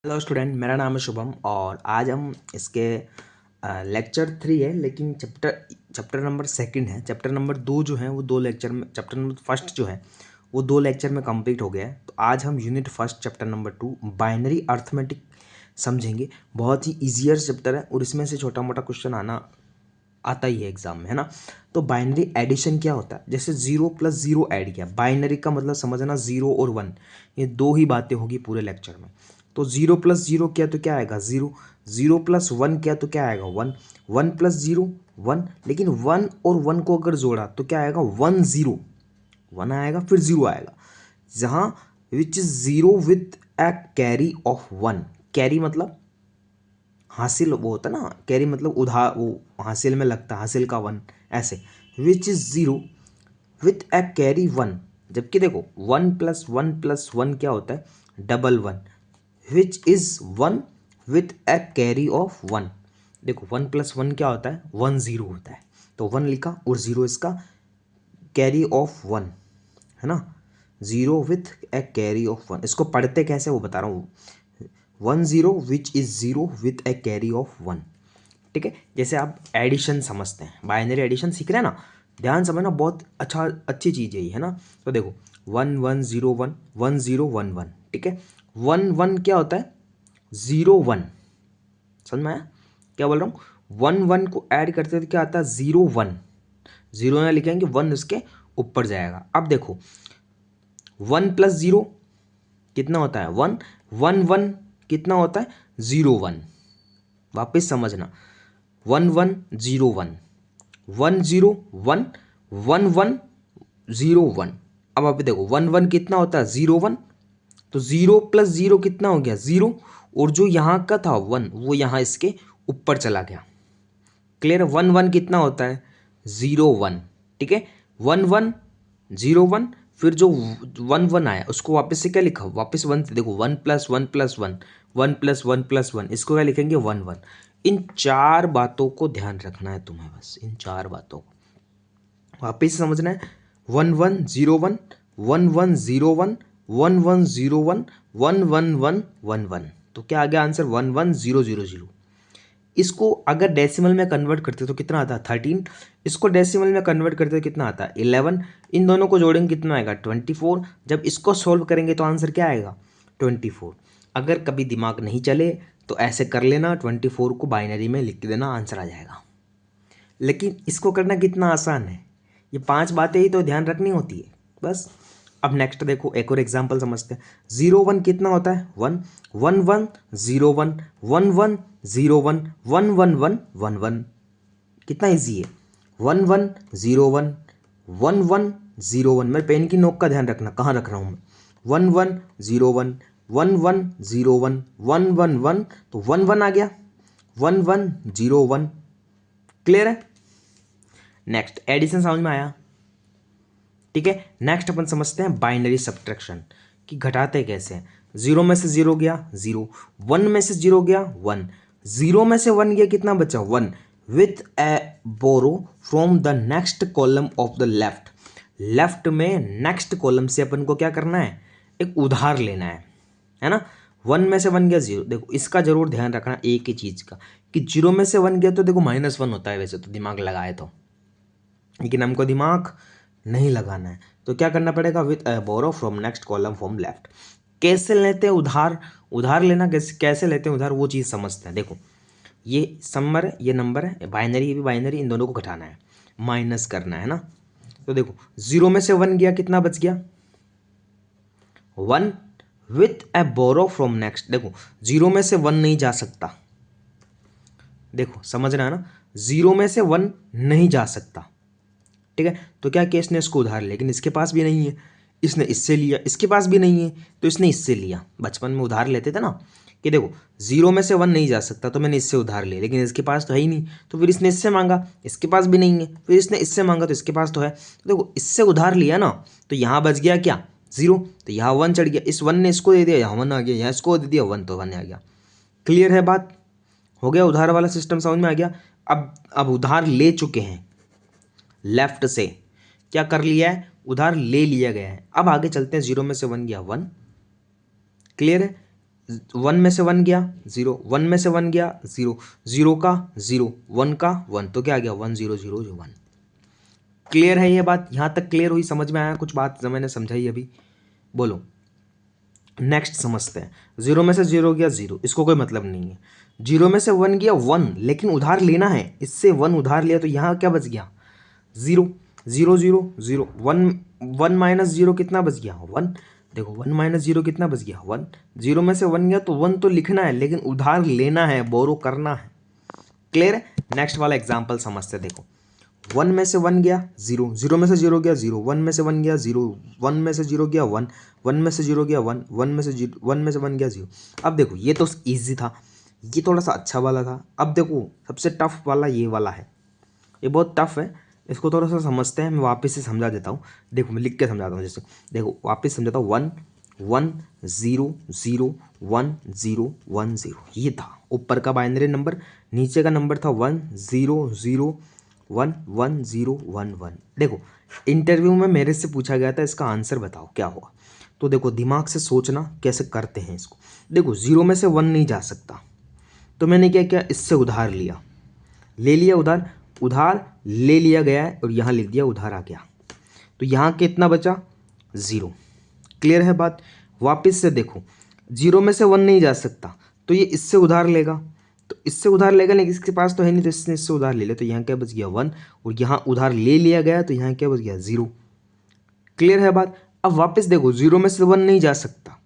Hello student, मेरा नाम है शुभम और आज हम इसके लेक्चर 3 है, लेकिन चैप्टर नंबर सेकंड है। चैप्टर नंबर 2 जो है वो 2 लेक्चर में, चैप्टर नंबर फर्स्ट जो है वो 2 लेक्चर में कंप्लीट हो गया है। तो आज हम unit first chapter number 2 binary arithmetic समझेंगे। बहुत ही ईजियर चैप्टर है और इसमें से छोटा मोटा क्वेश्चन आता ही है एग्जाम में, है ना। तो बाइनरी एडिशन क्या होता है? जैसे 0+0 ऐड किया, बाइनरी का मतलब समझना 0 और 1, ये दो ही बातें होगी पूरे लेक्चर में। तो 0+0 किया तो क्या आएगा? 0। 0+1 किया तो क्या आएगा? 1। 1+0 1, लेकिन 1 और 1 को अगर जोड़ा तो क्या आएगा? 1 0, 1 आएगा फिर 0 आएगा। जहाँ which is 0 with A carry off 1। Carry मतलब हासिल, वो होता है ना, कैरी मतलब उधार, वो हासिल में लगता है, हासिल का 1 ऐसे। Which is 0 with A carry 1, जबकि देखो 1+1+1 क्या होता है? Double 1। Which is 1 with A carry off 1। देखो 1+1 क्या होता है? 1 0 होता है, तो 1 लिखा और 0 इसका कैरी ऑफ 1, है ना। 0 विथ ए कैरी ऑफ 1, इसको पढ़ते कैसे वो बता रहा हूँ। 1 0 which is 0 with A carry off 1। ठीक है, जैसे आप एडिशन समझते हैं, बाइनरी एडिशन सीख रहे हैं ना, ध्यान समझना, बहुत अच्छी चीज़ है ये, है ना। तो देखो 1 1 0 1 1 0 1 1, ठीक है। 1 1 क्या होता है? 0 1, समझ में आया क्या बोल रहा हूँ? 1 1 को ऐड करते तो क्या आता है? 0 1। 0 में लिखेंगे 1 उसके ऊपर जाएगा। अब देखो 1+0 कितना होता है? 1। 1 1 कितना होता है? 0 1। वापस समझना, 1 1 0 1 1 0 1 1 1 0 1। अब आप देखो 1 1 कितना होता है? 0 1। तो 0+0 कितना हो गया? 0, और जो यहाँ का था 1 वो यहाँ इसके ऊपर चला गया। क्लियर? 1 1 कितना होता है? 0 1, ठीक है। 1 1 0 1, फिर जो 1 1 आया उसको वापस से क्या लिखा? वापस 1 से। देखो 1+1+1 1+1+1, इसको क्या लिखेंगे? 1 1। इन चार बातों को ध्यान रखना है तुम्हें, बस इन चार बातों को वापस समझना है। 1 1 0 1 1 1 0 1 1 1 0 1 1 1 1 1 1। तो क्या आ गया आंसर? 1 1 0 0 0। इसको अगर डेसिमल में कन्वर्ट करते तो कितना आता है? 13। इसको डेसिमल में कन्वर्ट करते तो कितना आता है? 11। इन दोनों को जोड़ेंगे कितना आएगा? 24। जब इसको सोल्व करेंगे तो आंसर क्या आएगा? 24। अगर कभी दिमाग नहीं चले तो ऐसे कर लेना, 24 को बाइनरी में लिख देना, आंसर आ जाएगा। लेकिन इसको करना कितना आसान है, ये 5 बातें ही तो ध्यान रखनी होती है बस। अब नेक्स्ट देखो, एक और एग्जांपल समझते हैं। 0 1 कितना होता है? 1। 1 1 0 1 1 1 0 1 1 1 1 1 1। कितना इजी है। 1 1 0 1 1 1 0 1। मेरे पेन की नोक का ध्यान रखना, कहाँ रख रहा हूँ मैं। 1 1 0 1 1 1 0 1 1 1 1, तो 1 1 आ गया। 1 1 0 1। क्लियर है? नेक्स्ट एडिशन समझ में आया? ठीक है, नेक्स्ट अपन समझते हैं बाइनरी सब्ट्रैक्शन कि घटाते कैसे हैं। 0 में से 0 गया 0, 1 में से 0 गया 1, 0 में से 1 गया, कितना बचा? 1। With a borrow from the next column of the left. Left में नेक्स्ट कॉलम से अपन को क्या करना है? एक उधार लेना है ना। 1 में से 1 गया 0। देखो इसका जरूर ध्यान रखना एक ही चीज का, कि 0 में से 1 गया तो देखो -1 होता है वैसे तो, दिमाग लगाए तो, लेकिन हमको दिमाग नहीं लगाना है। तो क्या करना पड़ेगा? With borrow from next column from left. कैसे लेते हैं उधार? उधार लेना कैसे लेते हैं उधार, वो चीज़ समझते हैं। देखो ये समर है, ये नंबर है, बाइनरी, ये भी बाइनरी, इन दोनों को घटाना है, माइनस करना है ना। तो देखो 0 में से 1 गया, कितना बच गया? 1। With a borrow from next. देखो 0 में से 1 नहीं जा सकता, देखो समझ रहा है ना, 0 में से 1 नहीं जा सकता, ठीक है। तो क्या किया इसने? इसको उधार, लेकिन इसके पास भी नहीं है, इसने इससे लिया, इसके पास भी नहीं है तो इसने इससे लिया। बचपन में उधार लेते थे ना, कि देखो 0 में से 1 नहीं जा सकता तो मैंने इससे उधार लिया, लेकिन इसके पास तो है ही नहीं, तो फिर इसने इससे मांगा, इसके पास भी नहीं है, फिर इसने इससे मांगा तो इसके पास तो है। तो देखो इससे उधार लिया ना, तो यहाँ बच गया क्या? 0। तो यहाँ 1 चढ़ गया, इस 1 ने इसको दे दिया, यहाँ 1 आ गया, यहाँ इसको दे दिया 1, तो 1 आ गया। क्लियर है बात? हो गया, उधार वाला सिस्टम समझ में आ गया। अब उधार ले चुके हैं, लेफ्ट से क्या कर लिया है? उधार ले लिया गया है। अब आगे चलते हैं, 0 में से 1 गया 1। क्लियर है? 1 में से 1 गया 0, 1 में से 1 गया 0, 0 का 0, 1 का 1, तो क्या आ गया 1 0 0 जो 1। क्लियर है ये बात? यहाँ तक क्लियर हुई? समझ में आया कुछ बात मैंने समझाई अभी? बोलो। नेक्स्ट समझते हैं। 0 में से 0 गया 0, इसको कोई मतलब नहीं है। 0 में से 1 गया 1, लेकिन उधार लेना है, इससे 1 उधार लिया, तो यहाँ क्या बच गया 0, 0 0 0, 1 1 माइनस 0 कितना बच गया 1। देखो 1 माइनस 0 कितना बच गया 1। 0 में से 1 गया तो 1 तो लिखना है, लेकिन उधार लेना है, बोरो करना है। क्लियर है? नेक्स्ट वाला एग्जाम्पल समझते देखो। 1 में से 1 गया 0, 0 में से 0 गया 0, 1 में से 1 गया 0, 1 में से 0 गया 1, 1 में से 0 गया 1, 1 में से 1 गया 0। अब देखो ये तो ईजी था, ये थोड़ा सा अच्छा वाला था। अब देखो सबसे टफ वाला ये वाला है, ये बहुत टफ है, इसको थोड़ा सा समझते हैं। मैं वापस से समझा देता हूँ। देखो मैं लिख के समझाता हूँ। जैसे देखो वापस समझाता हूँ। 1 1 0 0 1 0 1 0, ये था ऊपर का बाइनरी नंबर, नीचे का नंबर था 1 0 0 1 1 0 1 1। देखो इंटरव्यू में मेरे से पूछा गया था इसका आंसर बताओ क्या होगा, तो देखो दिमाग से सोचना कैसे करते हैं इसको। देखो 0 में से 1 नहीं जा सकता, तो मैंने क्या किया, इससे उधार लिया, ले लिया उधार, उधार ले लिया गया है और यहाँ लिख दिया उधार आ गया, तो यहाँ कितना बचा 0। क्लियर है बात? वापस से देखो 0 में से 1 नहीं जा सकता, तो ये इससे उधार लेगा, तो इससे उधार लेगा, लेकिन इसके पास तो है नहीं, तो इसने इससे उधार ले लिया, तो यहाँ क्या बच गया 1, और यहाँ उधार ले लिया गया, तो यहाँ क्या बच गया 0। क्लियर है बात? अब वापस देखो 0 में से 1 नहीं जा सकता,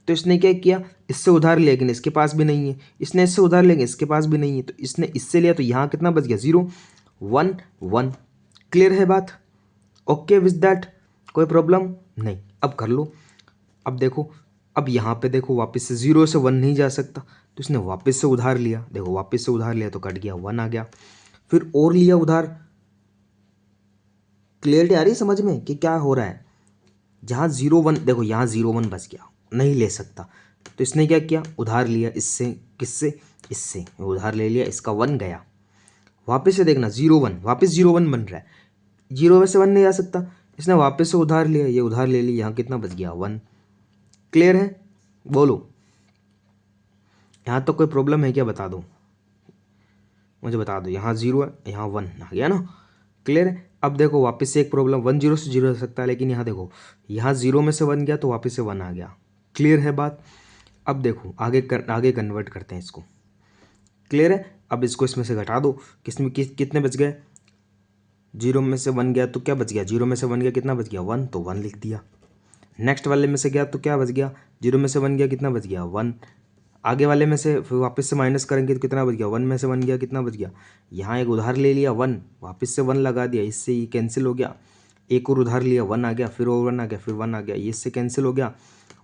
तो इसने क्या किया, इससे उधार लिया, लेकिन इसके पास भी नहीं है, इसने इससे उधार लिया, इसके पास भी नहीं है, तो इसने इससे लिया, तो यहाँ कितना बच गया 0 1 1। क्लियर है बात? Okay with that? कोई प्रॉब्लम नहीं? अब कर लो। अब देखो, अब यहाँ पे देखो वापस से 0 से 1 नहीं जा सकता, तो इसने वापस से उधार लिया, देखो वापस से उधार लिया तो कट गया 1 आ गया, फिर और लिया उधार। क्लियरली आ रही समझ में कि क्या हो रहा है? जहाँ 0 1, देखो यहाँ 0 1 बच गया, नहीं ले सकता, तो इसने क्या किया, उधार लिया, इससे किससे, इससे उधार ले लिया, इसका 1 गया। वापस से देखना 0 1, वापस 0 1 बन रहा है, 0 में से 1 नहीं आ सकता, इसने वापस से उधार लिया, ये उधार ले लिया, यहाँ कितना बच गया 1। क्लियर है? बोलो। यहाँ तो कोई प्रॉब्लम है क्या, बता दो मुझे, बता दो। यहाँ 0 है, यहाँ 1 आ गया ना। क्लियर है? अब देखो वापस से एक प्रॉब्लम, 1 0 से 0 हो सकता है, लेकिन यहाँ देखो यहाँ 0 में से 1 गया तो वापस से 1 आ गया। क्लियर है बात? अब देखो आगे कन्वर्ट करते हैं इसको। क्लियर है? अब इसको इसमें से घटा दो, कितने बच गए, 0 में से 1 गया तो क्या बच गया, 0 में से 1 गया कितना बच गया 1, तो 1 लिख दिया। नेक्स्ट वाले में से गया तो क्या बच गया, 0 में से 1 गया कितना बच गया 1। आगे वाले में से फिर वापस से माइनस करेंगे तो कितना बच गया, 1 में से 1 गया कितना बच गया, यहाँ एक उधार ले लिया 1, वापस से 1 लगा दिया, इससे ये कैंसिल हो गया, एक और उधार लिया 1 आ गया, फिर और 1 आ गया, फिर 1 आ गया, ये इससे कैंसिल हो गया,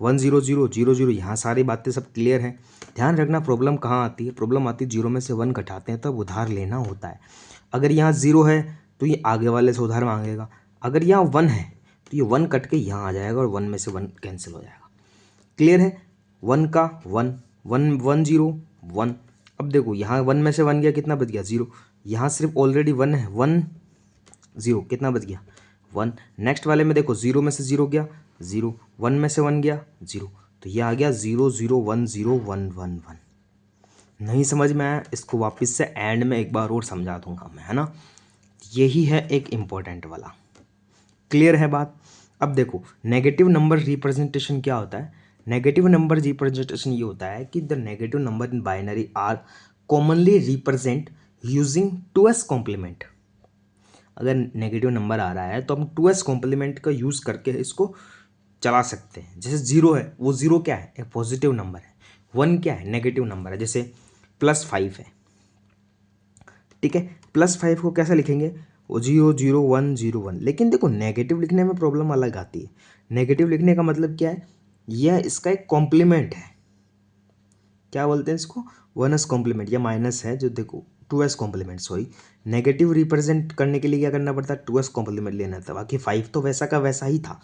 1 0 0 0 0। यहाँ सारी बातें सब क्लियर हैं। ध्यान रखना प्रॉब्लम कहाँ आती है, प्रॉब्लम आती है 0 में से 1 घटाते हैं तब उधार लेना होता है। अगर यहाँ 0 है तो ये आगे वाले से उधार मांगेगा, अगर यहाँ 1 है तो ये 1 कट के यहाँ आ जाएगा और 1 में से 1 कैंसिल हो जाएगा। क्लियर है? 1 का 1 1 1 0 1। अब देखो यहाँ 1 में से 1 गया कितना बच गया 0, यहाँ सिर्फ ऑलरेडी 1 है, 1 0 कितना बच गया 1। नेक्स्ट वाले में देखो 0 में से 0 गया 0, 1 में से 1 गया 0, तो ये आ गया 0 0 1 0 1 1 1। नहीं समझ में आया? इसको वापस से एंड में एक बार और समझा दूंगा मैं, है ना। यही है एक इम्पोर्टेंट वाला। क्लियर है बात? अब देखो नेगेटिव नंबर रिप्रेजेंटेशन क्या होता है। नेगेटिव नंबर रिप्रेजेंटेशन ये होता है कि the negative number in binary are commonly represent using 2s complement. अगर नेगेटिव नंबर आ रहा है तो हम 2s कॉम्प्लीमेंट का यूज़ करके इसको चला सकते हैं। जैसे 0 है, वो 0 क्या है, एक पॉजिटिव नंबर है, 1 क्या है, नेगेटिव नंबर है, जैसे +5 है, ठीक है। +5 को कैसे लिखेंगे, वो 0 0 1 0 1। लेकिन देखो नेगेटिव लिखने में प्रॉब्लम अलग आती है। नेगेटिव लिखने का मतलब क्या है, यह इसका एक कॉम्प्लीमेंट है, क्या बोलते हैं इसको, 1s कॉम्प्लीमेंट, या माइनस है जो देखो 2s complement, sorry. Negative represent करने के लिए क्या करना पड़ता है, 2s कॉम्प्लीमेंट लेना था, बाकी 5 तो वैसा का वैसा ही था।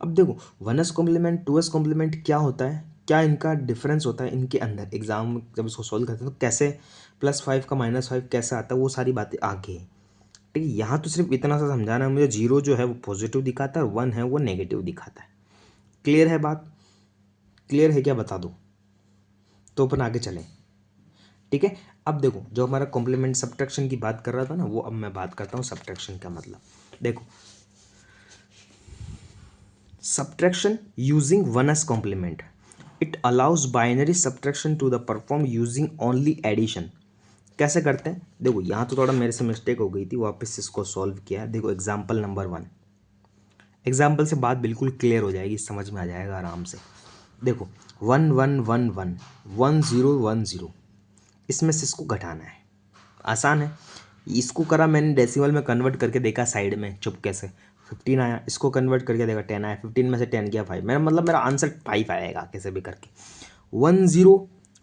अब देखो 1s कॉम्प्लीमेंट 2s कॉम्प्लीमेंट क्या होता है, क्या इनका डिफरेंस होता है इनके अंदर, एग्जाम में जब इसको सॉल्व करते हैं तो कैसे +5 का -5 कैसे आता है, वो सारी बातें आगे है, ठीक है। यहाँ तो सिर्फ इतना सा समझाना है मुझे, 0 जो है वो पॉजिटिव दिखाता है, 1 है वो नेगेटिव दिखाता है। क्लियर है बात? क्लियर है क्या, बता दो। तो अपन आगे चलें, ठीक है। अब देखो, जो हमारा कॉम्प्लीमेंट सब्ट्रैक्शन की बात कर रहा था ना, वो अब मैं बात करता हूँ सब्ट्रैक्शन का मतलब। देखो, subtraction using one s complement, it allows binary subtraction to the perform using only addition. कैसे करते हैं, देखो यहाँ तो थोड़ा मेरे से मिस्टेक हो गई थी, वापस इसको सॉल्व किया। देखो एग्जाम्पल नंबर 1, एग्जाम्पल से बात बिल्कुल क्लियर हो जाएगी, समझ में आ जाएगा आराम से। देखो 1 1 1 1 1 0 1 0, इसमें से इसको घटाना है, आसान है। इसको करा मैंने डेसिमल में कन्वर्ट करके देखा साइड में चुपके से, 15 आया। इसको कन्वर्ट करके देखा 10 आया, 15 में से 10 गया 5, मेरा मतलब मेरा आंसर 5 आएगा कैसे भी करके। 1 0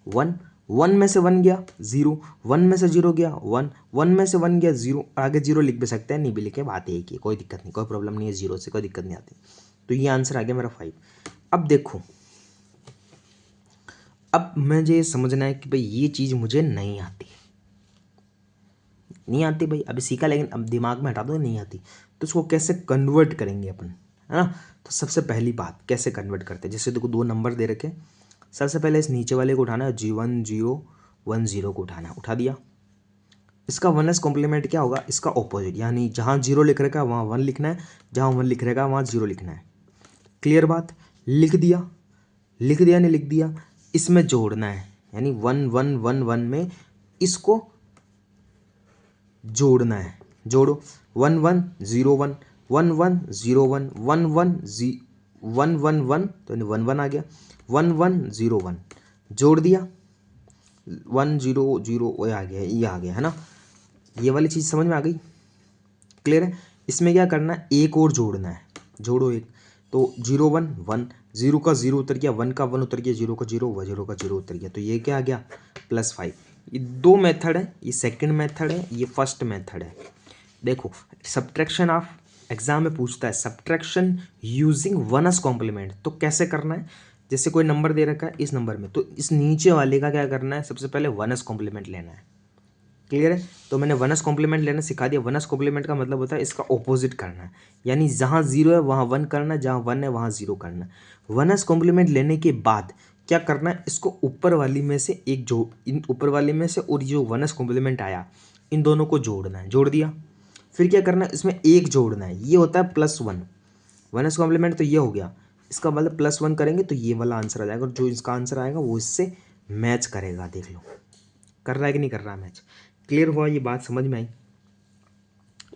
1, 1 में से 1 गया 0, 1 में से 0 गया 1, 1 में से 1 गया 0, आगे 0 लिख भी सकते हैं, नहीं भी लिखे, बात एक ही, कोई दिक्कत नहीं, कोई प्रॉब्लम नहीं है, 0 से कोई दिक्कत नहीं आती। तो ये आंसर आ गया मेरा 5। अब देखो, अब मुझे ये समझना है कि भाई ये चीज़ मुझे नहीं आती भाई, अभी सीखा, लेकिन अब दिमाग में हटा दो, नहीं आती, तो इसको कैसे कन्वर्ट करेंगे अपन, है ना। तो सबसे पहली बात, कैसे कन्वर्ट करते हैं, जैसे देखो 2 नंबर दे रखे, सबसे पहले इस नीचे वाले को उठाना है, 1 0 1 0 को उठाना है, उठा दिया। इसका 1s कॉम्प्लीमेंट क्या होगा, इसका ऑपोजिट, यानी जहाँ 0 लिख रखा है वहाँ 1 लिखना है, जहाँ 1 लिख रखा है वहाँ 0 लिखना है। क्लियर बात, लिख दिया नहीं लिख दिया, इसमें जोड़ना है, यानी 1 1 1 1 में इसको जोड़ना है, जोड़ो 1 1 0 1 1 1 0 1 1 1 1 1 1, तो 1 1 आ गया, 1 1 0 1 जोड़ दिया, 1 0 0 ये आ गया, ये आ गया, है ना। ये वाली चीज़ समझ में आ गई, क्लियर है। इसमें क्या करना है, एक और जोड़ना है, जोड़ो एक, तो 0 1 1, 0 का 0 उतर गया, 1 का 1 उतर गया, 0 का 0 हुआ, 0 का 0 उतर गया, तो ये क्या आ गया, +5। ये 2 मेथड है, ये सेकंड मेथड है, ये फर्स्ट मेथड है। देखो सब्ट्रैक्शन ऑफ, एग्जाम में पूछता है सब्ट्रैक्शन यूजिंग 1s कॉम्प्लीमेंट, तो कैसे करना है, जैसे कोई नंबर दे रखा है इस नंबर में, तो इस नीचे वाले का क्या करना है, सबसे पहले 1s कॉम्प्लीमेंट लेना है। क्लियर है, तो मैंने 1s कॉम्प्लीमेंट लेना सिखा दिया। 1s कॉम्प्लीमेंट का मतलब होता है इसका ऑपोजिट करना है, यानी जहाँ 0 है वहाँ 1 करना है, जहाँ 1 है वहाँ 0 करना है। 1s कॉम्प्लीमेंट लेने के बाद क्या करना है, इसको ऊपर वाली में से एक जो, इन ऊपर वाले में से और जो 1s कॉम्प्लीमेंट आया, इन दोनों को जोड़ना है, जोड़ दिया। फिर क्या करना है, इसमें एक जोड़ना है, ये होता है +1, 1s कॉम्प्लीमेंट तो ये हो गया, इसका मतलब +1 करेंगे तो ये वाला आंसर आ जाएगा, और जो इसका आंसर आएगा वो इससे मैच करेगा। देख लो कर रहा है कि नहीं कर रहा मैच। क्लियर हुआ, ये बात समझ में आई,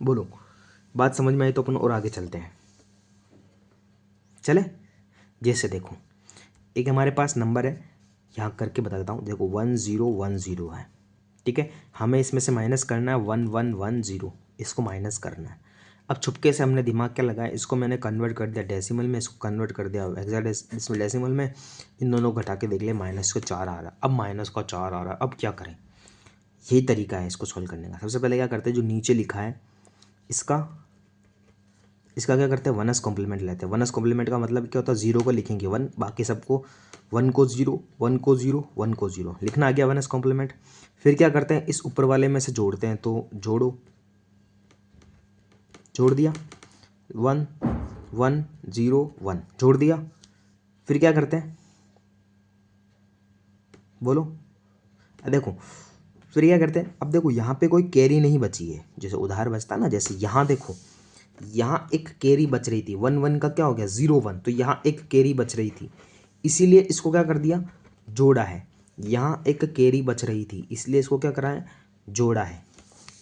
बोलो बात समझ में आई, तो अपन और आगे चलते हैं, चले। जैसे देखो एक हमारे पास नंबर है, यहाँ करके बता देता हूँ, देखो 1 0 1 0 है, ठीक है। हमें इसमें से माइनस करना है 1 1 1 0, इसको माइनस करना है। अब छुपके से हमने दिमाग क्या लगाया, इसको मैंने कन्वर्ट कर दिया डेसिमल में, इसको कन्वर्ट कर दिया इसमें डेसिमल में, इन दोनों को घटा के देख ले, माइनस का 4 आ रहा है, अब माइनस का 4 आ रहा है, अब क्या करें, यही तरीका है इसको सॉल्व करने का। सबसे पहले क्या करते हैं, जो नीचे लिखा है इसका क्या करते हैं, 1s कॉम्प्लीमेंट लेते हैं। 1s कॉम्प्लीमेंट का मतलब क्या होता है, 0 को लिखेंगे 1, बाकी सबको 1 को 0 1 को 0 1 को 0 लिखना आ गया 1s कॉम्प्लीमेंट। फिर क्या करते हैं, इस ऊपर वाले में से जोड़ते हैं, तो जोड़ो, जोड़ दिया 1 1 0 1 जोड़ दिया। फिर क्या करते हैं, बोलो, देखो फिर क्या करते हैं, अब देखो यहाँ पे कोई कैरी नहीं बची है, जैसे उधार बचता ना, जैसे यहाँ देखो, यहाँ एक कैरी बच रही थी, 1 1 का क्या हो गया 0 1, तो यहाँ एक कैरी बच रही थी, इसीलिए इसको क्या कर दिया, जोड़ा है। यहाँ एक कैरी बच रही थी, इसलिए इसको क्या करा है, जोड़ा है।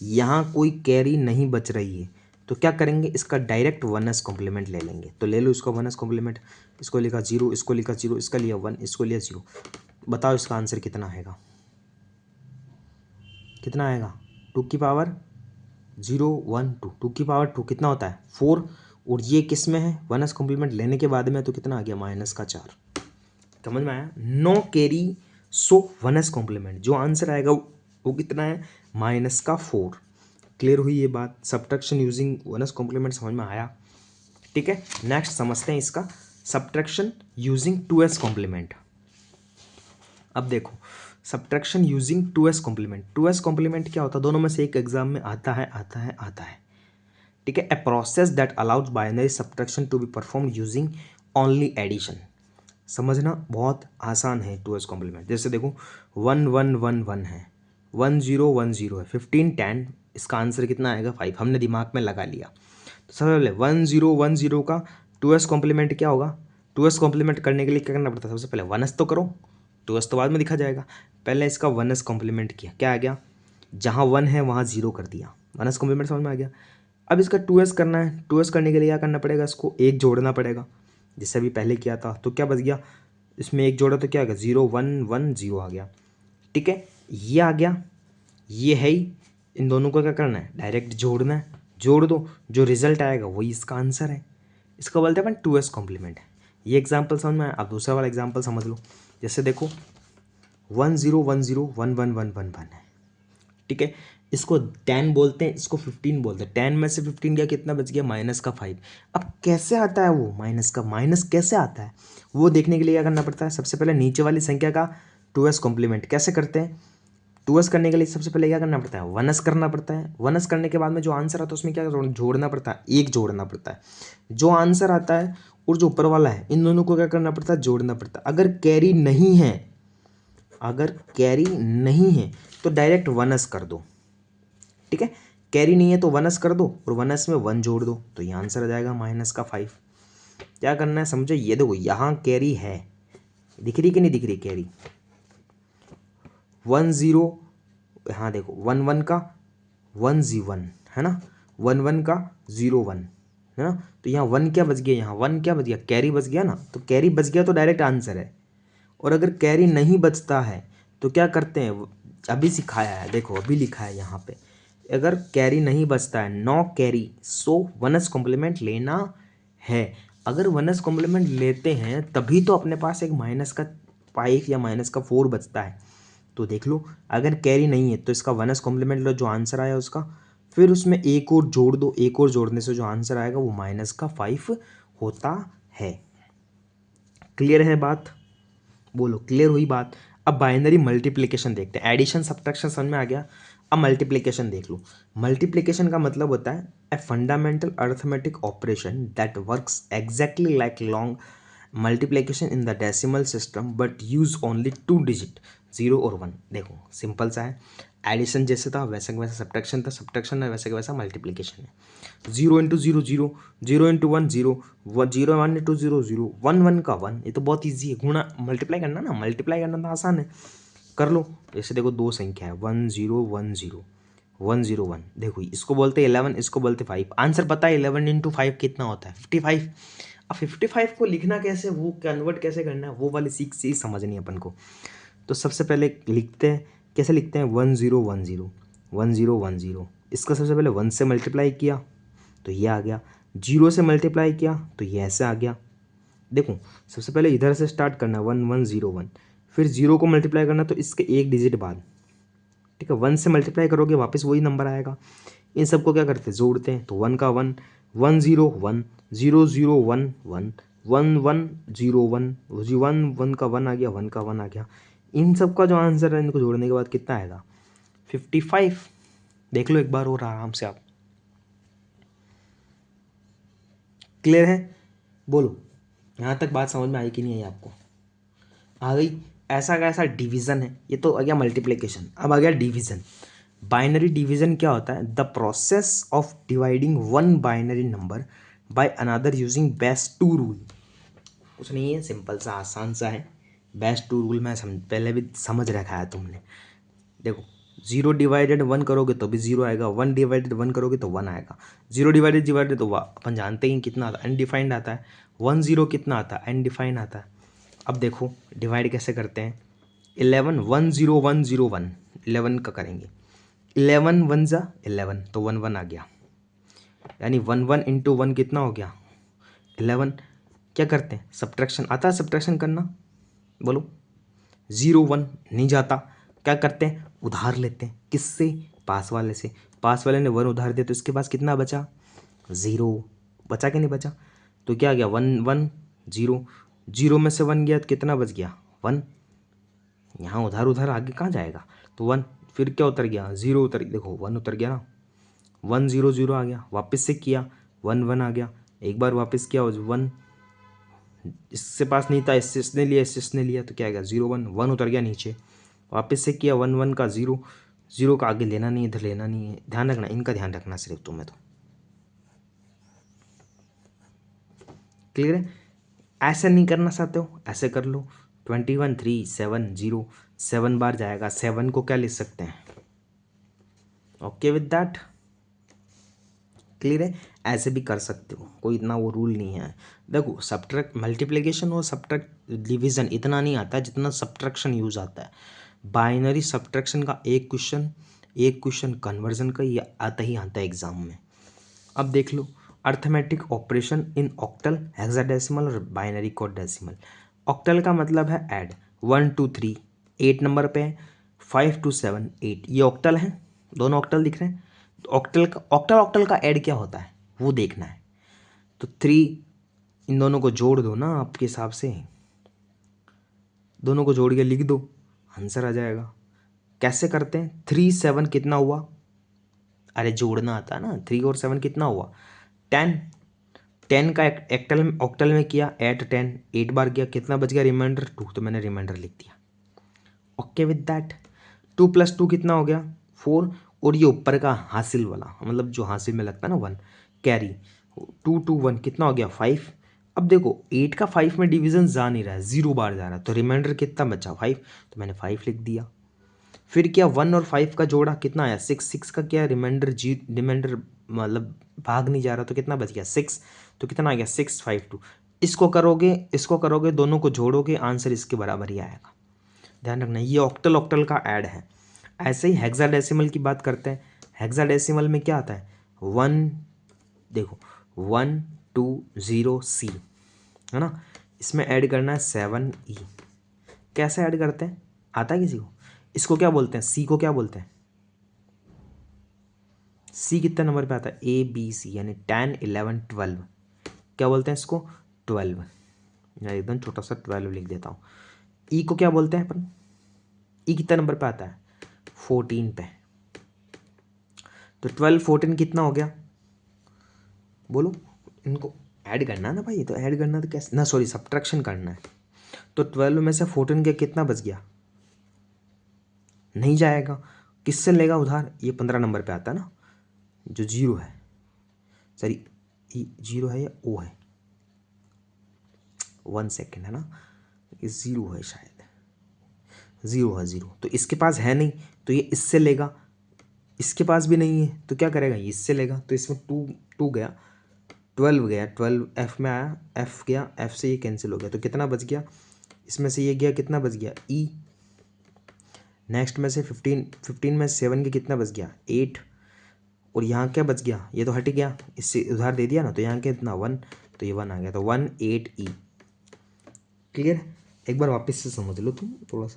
यहाँ कोई कैरी नहीं बच रही है, तो क्या करेंगे, इसका डायरेक्ट 1s कॉम्प्लीमेंट ले लेंगे। तो ले लो इसका 1s कॉम्प्लीमेंट, इसको लिखा 0, इसको लिखा 0, इसका लिया 1, इसको लिया 0। बताओ इसका आंसर कितना आएगा, कितना आएगा, 2 की पावर 0 1 2, 2 की पावर 2 कितना होता है 4, और ये किस में है 1s कॉम्प्लीमेंट लेने के बाद में, तो कितना आ गया -4। समझ में आया, no carry so 1s complement, जो आंसर आएगा वो कितना है -4। क्लियर हुई ये बात, सब्ट्रैक्शन यूजिंग 1s कॉम्प्लीमेंट समझ में आया, ठीक है। नेक्स्ट समझते हैं इसका सब्ट्रैक्शन यूजिंग 2s कॉम्प्लीमेंट। अब देखो subtraction using 2s complement, 2s complement क्या होता है, दोनों में से एक एग्जाम में आता है, ठीक है। A process that allows binary subtraction to be perform using only addition. समझना बहुत आसान है 2s कॉम्प्लीमेंट। जैसे देखो 1 1 1 1 है, 1 0 1 0 है, 15 10, इसका आंसर कितना आएगा 5, हमने दिमाग में लगा लिया। तो सबसे पहले 1 0 1 0 का 2s कॉम्प्लीमेंट क्या होगा? 2s कॉम्प्लीमेंट करने के लिए क्या करना पड़ता है? सबसे पहले 1s तो करो, 2s तो बाद में दिखा जाएगा। पहले इसका 1s कॉम्प्लीमेंट किया, क्या आ गया? जहाँ 1 है वहाँ 0 कर दिया, 1s कॉम्प्लीमेंट समझ में आ गया। अब इसका 2s करना है, 2s करने के लिए क्या करना पड़ेगा? इसको एक जोड़ना पड़ेगा, जैसे अभी पहले किया था। तो क्या बच गया? इसमें एक जोड़ा तो क्या आ गया? 0 1 1 0 आ गया। ठीक है, ये आ गया, ये है ही। इन दोनों को क्या करना है? डायरेक्ट जोड़ना है, जोड़ दो, जो रिजल्ट आएगा वही इसका आंसर है। इसको बोलते हैं अपन 2s कॉम्प्लीमेंट। ये एग्जाम्पल समझ में आया। अब दूसरा वाला एग्जाम्पल समझ लो। जैसे देखो 1 0 1 0 1 1 1 1 1 है। ठीक है, इसको 10 बोलते हैं, इसको 15 बोलते हैं। 10 में से 15 गया, कितना बच गया? -5। अब कैसे आता है वो माइनस का? माइनस कैसे आता है वो देखने के लिए क्या करना पड़ता है? सबसे पहले नीचे वाली संख्या का 2s कॉम्प्लीमेंट कैसे करते हैं? 2s करने के लिए सबसे पहले क्या करना पड़ता है? 1s करना पड़ता है। 1s करने के बाद में जो आंसर आता है उसमें क्या जोड़ना पड़ता है? एक जोड़ना पड़ता है। जो आंसर आता है और जो ऊपर वाला है, इन दोनों को क्या करना पड़ता है? जोड़ना पड़ता है। अगर कैरी नहीं है, अगर कैरी नहीं है तो डायरेक्ट 1s कर दो। ठीक है, कैरी नहीं है तो 1s कर दो और 1s में 1 जोड़ दो, तो ये आंसर आ जाएगा -5। क्या करना है समझो? ये देखो यहाँ कैरी है, दिख रही कि नहीं दिख रही कैरी? 1 0, हाँ देखो 1 1 का 1 1 है ना, 1 1 का 0 1 है ना। तो यहाँ 1 क्या बच गया? यहाँ 1 क्या बच गया? कैरी बच गया ना। तो कैरी बच गया तो डायरेक्ट आंसर है। और अगर कैरी नहीं बचता है तो क्या करते हैं? अभी सिखाया है, देखो अभी लिखा है यहाँ पे। अगर कैरी नहीं बचता है, no carry, so 1s complement लेना है। अगर 1s कॉम्प्लीमेंट लेते हैं तभी तो अपने पास एक -5 या -4 बचता है। तो देख लो, अगर कैरी नहीं है तो इसका 1s कॉम्प्लीमेंट लो, जो आंसर आया उसका, फिर उसमें एक और जोड़ दो, एक और जोड़ने से जो आंसर आएगा वो -5 होता है। क्लियर है बात? बोलो क्लियर हुई बात? अब बाइनरी मल्टीप्लिकेशन देखते हैं। एडिशन सब्ट्रैक्शन समझ में आ गया। अब मल्टीप्लिकेशन देख लो। मल्टीप्लिकेशन का मतलब होता है a fundamental arithmetic operation that works exactly like long multiplication in the decimal system but use only 2 digit, 0 और 1। देखो सिंपल सा है, एडिशन जैसे था वैसे का वैसा सब्ट्रैक्शन था, सब्ट्रैक्शन है वैसे का वैसा मल्टीप्लिकेशन है। 0 × 0 0, 0 × 1 0, 0 1 × 0 0, 1 1 का 1। ये तो बहुत ईजी है, गुणा मल्टीप्लाई करना ना, मल्टीप्लाई करना तो आसान है, कर लो। जैसे देखो दो संख्या है 1 0 1 0 1 0 1, देखो इसको बोलते हैं 11, इसको बोलते 5। आंसर पता है 11 × 5 कितना होता है? 55। अब 55 को लिखना कैसे, वो कन्वर्ट कैसे करना है, वो वाली चीज़ समझनी है अपन को। तो सबसे पहले लिखते हैं, कैसे लिखते हैं? 1 0 1 0 1 0 1 0। इसका सबसे पहले 1 से मल्टीप्लाई किया तो ये आ गया, 0 से मल्टीप्लाई किया तो ये ऐसे आ गया। देखो सबसे पहले इधर से स्टार्ट करना 1 1 0 1, फिर 0 को मल्टीप्लाई करना तो इसके एक डिजिट बाद। ठीक है, 1 से मल्टीप्लाई करोगे वापस वही नंबर आएगा। इन सबको क्या करते हैं? जोड़ते हैं। तो 1 का 1 1 0 1 0 0 1 1 1 1 0 1 1 1 का 1 आ गया, 1 का 1 आ गया। इन सब का जो आंसर है इनको जोड़ने के बाद कितना आएगा? 55। देख लो एक बार और आराम से आप। क्लियर है? बोलो यहाँ तक बात समझ में आई कि नहीं आई आपको? आ गई? ऐसा का ऐसा डिवीज़न है। ये तो आ गया मल्टीप्लिकेशन, अब आ गया डिवीज़न। बाइनरी डिवीज़न क्या होता है? The process of dividing one binary number by another using base two rule. कुछ नहीं है, सिंपल सा आसान सा है। बेस टू रूल मैं पहले भी समझ रखा है तुमने। देखो 0 डिवाइडेड 1 करोगे तो भी 0 आएगा, 1 डिवाइडेड 1 करोगे तो 1 आएगा। 0 डिवाइडेड तो अपन जानते ही कितना आता है, अनडिफाइंड आता है। 1 0 कितना आता है? अनडिफाइंड आता है। अब देखो डिवाइड कैसे करते हैं? 11 1 0 1 0 1, 11 का करेंगे। 11 1 ज़ा 11, तो 1 1 आ गया, यानी 1 1 × 1 कितना हो गया? 11। क्या करते हैं? सब्ट्रैक्शन आता है सब्ट्रैक्शन करना? बोलो 0 1 नहीं जाता, क्या करते हैं? उधार लेते हैं। किससे? पास वाले से। पास वाले ने 1 उधार दिया तो इसके पास कितना बचा? 0 बचा कि नहीं बचा? तो क्या गया? 1 1 0, 0 में से 1 गया तो कितना बच गया? 1। यहाँ उधार उधार आगे कहाँ जाएगा? तो 1, फिर क्या उतर गया? 0 उतर, देखो 1 उतर गया ना, 1 0 0 आ गया। वापस से किया 1 1 आ गया, एक बार वापस किया 1 इससे पास नहीं था, इसने लिया, इसने लिया, तो क्या आएगा 0 1, 1 उतर गया नीचे, वापस से किया 1 1 का 0, 0 का आगे लेना नहीं है, इधर लेना नहीं है, ध्यान रखना, इनका ध्यान रखना सिर्फ तुम्हें। तो क्लियर है? ऐसे नहीं करना चाहते हो, ऐसे कर लो, 21 3 7 0, 7 बार जाएगा, 7 को क्या लिख सकते हैं, ओके विद दैट? क्लियर है? ऐसे भी कर सकते हो, कोई इतना वो रूल नहीं है। देखो सब्ट्रैक्ट, मल्टीप्लिकेशन और सब्ट्रैक्ट डिवीजन इतना नहीं आता है जितना सब्ट्रैक्शन यूज आता है। बाइनरी सब्ट्रैक्शन का एक क्वेश्चन कन्वर्जन का ये आता ही आता है एग्जाम में। अब देख लो, arithmetic operation in octal, hexadecimal और बाइनरी कोड डेसिमल। ऑक्टल का मतलब है ऐड, 1 2 3 8 नंबर पे है, 5 2 7 8, ये ऑक्टल है, दोनों ऑक्टल दिख रहे हैं। तो ऑक्टल का ऐड क्या होता है वो देखना है। तो 3, इन दोनों को जोड़ दो ना आपके हिसाब से, दोनों को जोड़ के लिख दो, आंसर आ जाएगा। कैसे करते हैं? 3 7 कितना हुआ, अरे जोड़ना आता है ना, 3 और 7 कितना हुआ 10, 10 का ऑक्टल में किया, एट 10, 8 बार किया, कितना बच गया रिमाइंडर 2, तो मैंने रिमाइंडर लिख दिया। Okay with that? 2 + 2 कितना हो गया 4, और ये ऊपर का हासिल वाला, मतलब जो हासिल में लगता है ना 1 कैरी, 2 2 1 कितना हो गया 5। अब देखो 8 का 5 में डिवीजन जा नहीं रहा है, 0 बार जा रहा है, तो रिमाइंडर कितना बचा 5, तो मैंने 5 लिख दिया। फिर क्या 1 और 5 का जोड़ा कितना आया 6, 6 का क्या रिमाइंडर रिमाइंडर मतलब भाग नहीं जा रहा, तो कितना बच गया 6, तो कितना आ गया 6 5 2। इसको करोगे दोनों को जोड़ोगे, आंसर इसके बराबर ही आएगा। ध्यान रखना, ये ऑक्टल का ऐड है। ऐसे ही हेक्साडेसिमल की बात करते हैं। हेक्साडेसिमल में क्या आता है 1, देखो 1 2 0 C है ना, इसमें ऐड करना है 7E। कैसे ऐड करते हैं आता है किसी को? इसको क्या बोलते हैं, सी को क्या बोलते हैं? सी कितने नंबर पे आता है? ABC, यानी 10 11 12, क्या बोलते हैं इसको 12, या एकदम छोटा सा 12 लिख देता हूँ। ई को क्या बोलते हैं अपन? ई कितने नंबर पे आता है? 14 पे। तो 12 14 कितना हो गया बोलो? इनको ऐड करना है ना भाई, तो ऐड करना तो कैसे ना, सॉरी सब्ट्रैक्शन करना है। तो 12 में से 14 के कितना बच गया? नहीं जाएगा, किससे लेगा उधार? ये 15 नंबर पे आता है ना, जो 0 है, सॉरी 0 है या O है, 1 सेकेंड है ना, ये 0 है शायद, 0 है 0, तो इसके पास है नहीं, तो ये इससे लेगा, इसके पास भी नहीं है तो क्या करेगा, ये इससे लेगा, तो इसमें 2 2 गया, 12 गया, 12 F में आया, F गया, F से ये कैंसिल हो गया, तो कितना बच गया? इसमें से ये गया, कितना बच गया E। नेक्स्ट में से 15 में 7 के कितना बच गया 8, और यहाँ क्या बच गया, ये तो हट गया, इससे उधार दे दिया ना, तो यहाँ क्या इतना 1, तो ये 1 आ गया, तो 1 8E। क्लियर? एक बार वापस से समझ लो तुम, थोड़ा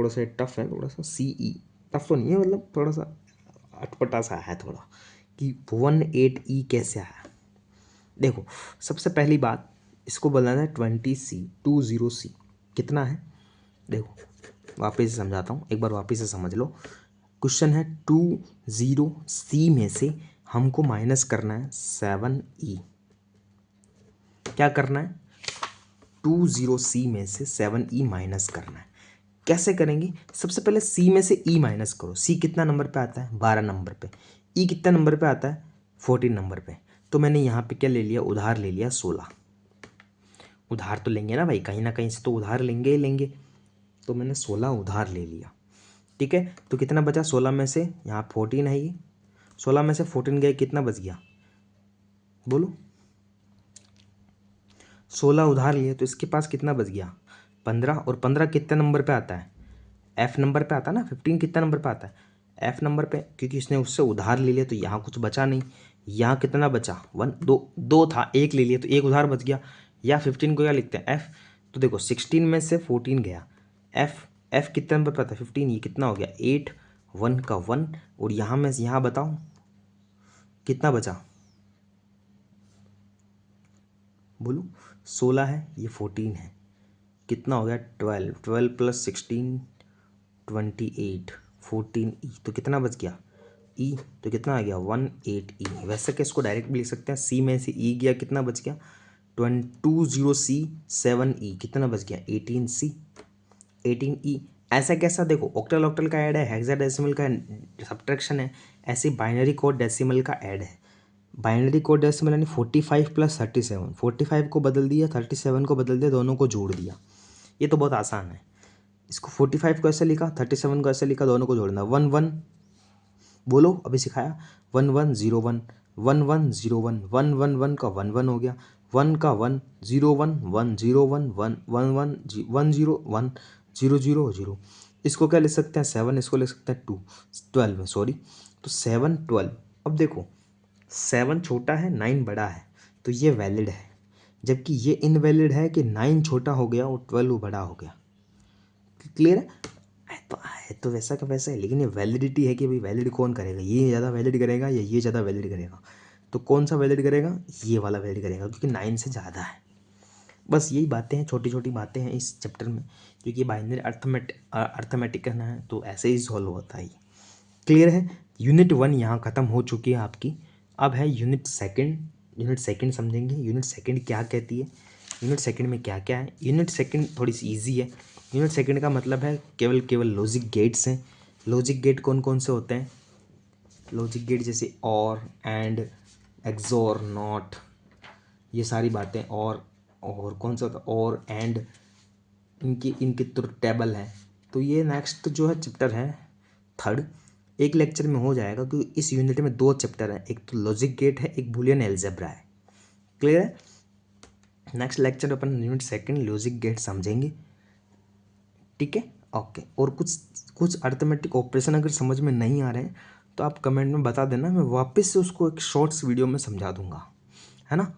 सा टफ है, थोड़ा सा CE टफ तो नहीं है, मतलब थोड़ा सा अटपटा सा है थोड़ा, कि 1 8E कैसे आया। देखो सबसे पहली बात, इसको बनाना है 20C 20C, कितना है देखो, वापस से समझाता हूँ, एक बार वापस से समझ लो। क्वेश्चन है 20C में से हमको माइनस करना है 7E। क्या करना है? 20C में से 7E माइनस करना है। कैसे करेंगे? सबसे पहले C में से E माइनस करो। C कितना नंबर पे आता है? 12 नंबर पे। E कितना नंबर पे आता है? 14 नंबर पे। तो मैंने यहाँ पे क्या ले लिया? उधार ले लिया 16। उधार तो लेंगे ना भाई, कहीं ना कहीं से तो उधार लेंगे ही लेंगे, तो मैंने 16 उधार ले लिया। ठीक है, तो कितना बचा 16 में से? यहाँ 14 है, ये 16 में से 14 गए, कितना बच गया बोलो? 16 उधार लिए तो इसके पास कितना बच गया 15, और 15 कितने नंबर पे आता है? F नंबर पे आता है ना। 15 कितना नंबर पे आता है? F नंबर पे, क्योंकि इसने उससे उधार ले लिया तो यहाँ कुछ बचा नहीं। यहाँ कितना बचा 1 2 2 था, एक ले लिया तो एक उधार बच गया। या 15 को क्या लिखते हैं F, तो देखो 16 में से 14 गया, F कितने नंबर पे आता है 15, ये कितना हो गया 8, 1 का 1, और यहाँ में यहाँ बताओ कितना बचा बोलो? 16 है, ये 14 है, कितना हो गया 12, 12 + 16 28, 14E, तो कितना बच गया E, तो कितना आ गया 18E। वैसे कि इसको डायरेक्ट भी लिख सकते हैं, C में से E गया, कितना बच गया 20C 7E कितना बच गया 18C 18E। ऐसा कैसा, देखो ऑक्टल ऑक्टल का ऐड है, हेक्साडेसिमल का सब्ट्रैक्शन है, ऐसे बाइनरी कोड डेसिमल का ऐड है। बाइनरी कोड डेसिमल यानी 45 + 37, 45 को बदल दिया 37 को बदल दिया, दोनों को जोड़ दिया। ये तो बहुत आसान है। इसको 45 को ऐसे लिखा, 37 को ऐसे लिखा, दोनों को जोड़ना। 1 1 बोलो, अभी सिखाया। 1 1 0 1 1 1 0 1 1 1 1 का 1 1 हो गया, 1 का 1 0 1 1 0 1 1 1 1 1 0 1 0 0 0। इसको क्या लिख सकते हैं 7, इसको लिख सकते हैं 2 12 सॉरी, तो 7 12। अब देखो 7 छोटा है 9 बड़ा है, तो ये वैलिड है, जबकि ये इनवैलिड है कि 9 छोटा हो गया और 12 बड़ा हो गया। क्लियर है तो वैसा का वैसा है, लेकिन ये वैलिडिटी है कि भाई वैलिड कौन करेगा, ये ज़्यादा वैलिड करेगा या ये ज़्यादा वैलिड करेगा। तो कौन सा वैलिड करेगा, ये वाला वैलिड करेगा, क्योंकि 9 से ज़्यादा है। बस यही बातें हैं, छोटी छोटी बातें हैं इस चैप्टर में, क्योंकि बाइनरी अर्थमेटिक करना है तो ऐसे ही सॉल्व होता है। क्लियर है। यूनिट 1 यहाँ ख़त्म हो चुकी है आपकी। अब है यूनिट सेकंड। यूनिट सेकंड समझेंगे यूनिट सेकंड क्या कहती है, यूनिट सेकंड में क्या क्या है। यूनिट सेकंड थोड़ी सी ईजी है। यूनिट सेकंड का मतलब है केवल लॉजिक गेट्स हैं। लॉजिक गेट कौन कौन से होते हैं, लॉजिक गेट जैसे और, एंड, एक्सोर, नॉट, ये सारी बातें। और कौन सा होता है, और, एंड, इनकी तो टेबल है। तो ये नेक्स्ट जो है चैप्टर है थर्ड, एक लेक्चर में हो जाएगा, क्योंकि इस यूनिट में 2 चैप्टर हैं, एक तो लॉजिक गेट है, एक बूलियन अलजेब्रा है। क्लियर है। नेक्स्ट लेक्चर अपन यूनिट सेकंड लॉजिक गेट समझेंगे। ठीक है, ओके। और कुछ अर्थमेटिक ऑपरेशन अगर समझ में नहीं आ रहे हैं तो आप कमेंट में बता देना, मैं वापस से उसको एक शॉर्ट्स वीडियो में समझा दूंगा, है ना।